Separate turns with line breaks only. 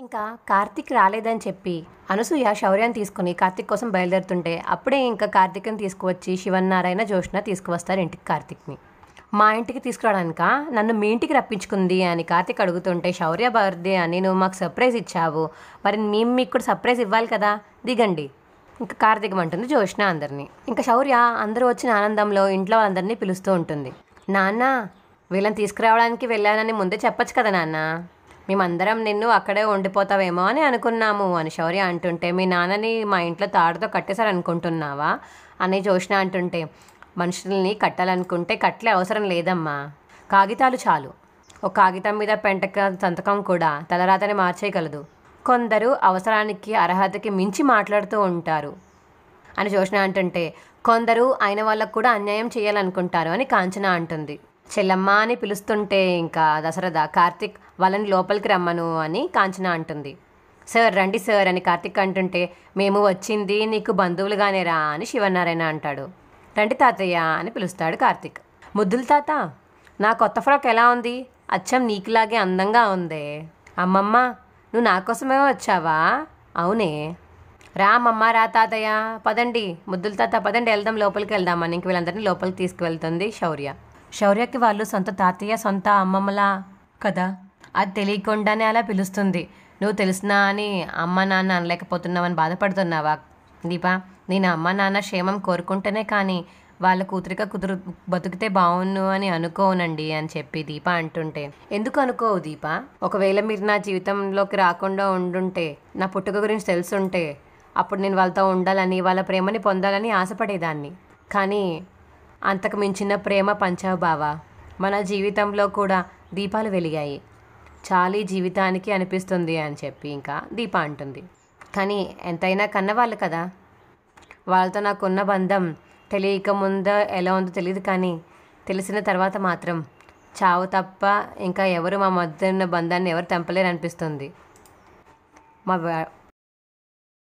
ఇంకా కార్తీక్ రాలేదని చెప్పి అనసూయ శౌర్యాన్ని తీసుకుని కార్తీక్ కోసం బయలుదేరుతుంటే అప్పుడే ఇంకా కార్తీక్ని తీసుకువచ్చి శివన్నారాయణ జోష్న తీసుకువస్తారు ఇంటికి కార్తీక్ని. మా ఇంటికి తీసుకురావడానిక నన్ను మీ ఇంటికి రప్పించుకుంది అని కార్తీక్ అడుగుతుంటే, శౌర్య బర్త్డే అని నువ్వు మాకు సర్ప్రైజ్ ఇచ్చావు, మరి మేము మీకు కూడా సర్ప్రైజ్ ఇవ్వాలి కదా, దిగండి. ఇంకా కార్తీక్ అంటుంది జోష్న అందరినీ. ఇంకా శౌర్య అందరూ వచ్చిన ఆనందంలో ఇంట్లో అందరినీ పిలుస్తూ ఉంటుంది. నాన్న, వీళ్ళని తీసుకురావడానికి వెళ్ళానని ముందే చెప్పచ్చు కదా నాన్న, మేమందరం నిన్ను అక్కడే ఉండిపోతావేమో అని అనుకున్నాము అని శౌర్య అంటుంటే, మీ నాన్నని మా ఇంట్లో తాడుతో కట్టేశారనుకుంటున్నావా అని జోష్న అంటుంటే, మనుషుల్ని కట్టాలనుకుంటే కట్టలే అవసరం లేదమ్మా, కాగితాలు చాలు. ఒక కాగితం మీద సంతకం కూడా తలరాతని మార్చేయగలదు. కొందరు అవసరానికి అర్హతకి మించి మాట్లాడుతూ ఉంటారు అని జోష్న అంటుంటే, కొందరు అయిన వాళ్ళకు కూడా అన్యాయం చేయాలనుకుంటారు అని కాంచన అంటుంది. చెల్లమ్మ అని పిలుస్తుంటే ఇంకా దశరథ, కార్తీక్ వాళ్ళని లోపలికి రమ్మను అని కాంచన అంటుంది. సార్ రండి సార్ అని కార్తీక్ అంటుంటే, మేము వచ్చింది నీకు బంధువులుగానే రా అని శివనారాయణ అంటాడు. రండి తాతయ్య అని పిలుస్తాడు కార్తీక్. ముద్దులు తాత, నా కొత్త ఫ్రాక్ ఎలా ఉంది, అచ్చం నీకులాగే అందంగా ఉందే. అమ్మమ్మ, నువ్వు నా కోసమే వచ్చావా? అవునే. రా అమ్మమ్మ, రా తాతయ్య, పదండి ముద్దులు తాత, పదండి వెళ్దాం, లోపలికి వెళ్దామని ఇంక వీళ్ళందరినీ లోపలికి తీసుకువెళ్తుంది శౌర్య. శౌర్యకి వాళ్ళు సొంత తాతయ్య సొంత అమ్మమ్మలా కదా, అది తెలియకుండానే అలా పిలుస్తుంది. నువ్వు తెలిసినా అని అమ్మ నాన్న అనలేకపోతున్నావని బాధపడుతున్నావా దీపా? నేను అమ్మ నాన్న క్షేమం కోరుకుంటేనే కానీ వాళ్ళ కూతురిగా బతికితే బాగున్ను అని అనుకోనండి అని చెప్పి దీప అంటుంటే, ఎందుకు అనుకోవు దీప? ఒకవేళ మీరు నా జీవితంలోకి రాకుండా ఉండుంటే, నా పుట్టుక గురించి తెలుసుంటే, అప్పుడు నేను వాళ్ళతో ఉండాలని వాళ్ళ ప్రేమని పొందాలని ఆశపడేదాన్ని. కానీ అంతకు మించిన ప్రేమ పంచావు బావా. మన జీవితంలో కూడా దీపాలు వెలిగాయి, చాలీ జీవితానికి అనిపిస్తుంది అని చెప్పి ఇంకా దీప అంటుంది. కానీ ఎంతైనా కన్నవాళ్ళు కదా, వాళ్ళతో నాకున్న బంధం తెలియక ముందు ఎలా ఉందో తెలియదు, కానీ తెలిసిన తర్వాత మాత్రం చావు తప్ప ఇంకా ఎవరు మా మధ్య ఉన్న బంధాన్ని ఎవరు తెంపలేరు అనిపిస్తుంది.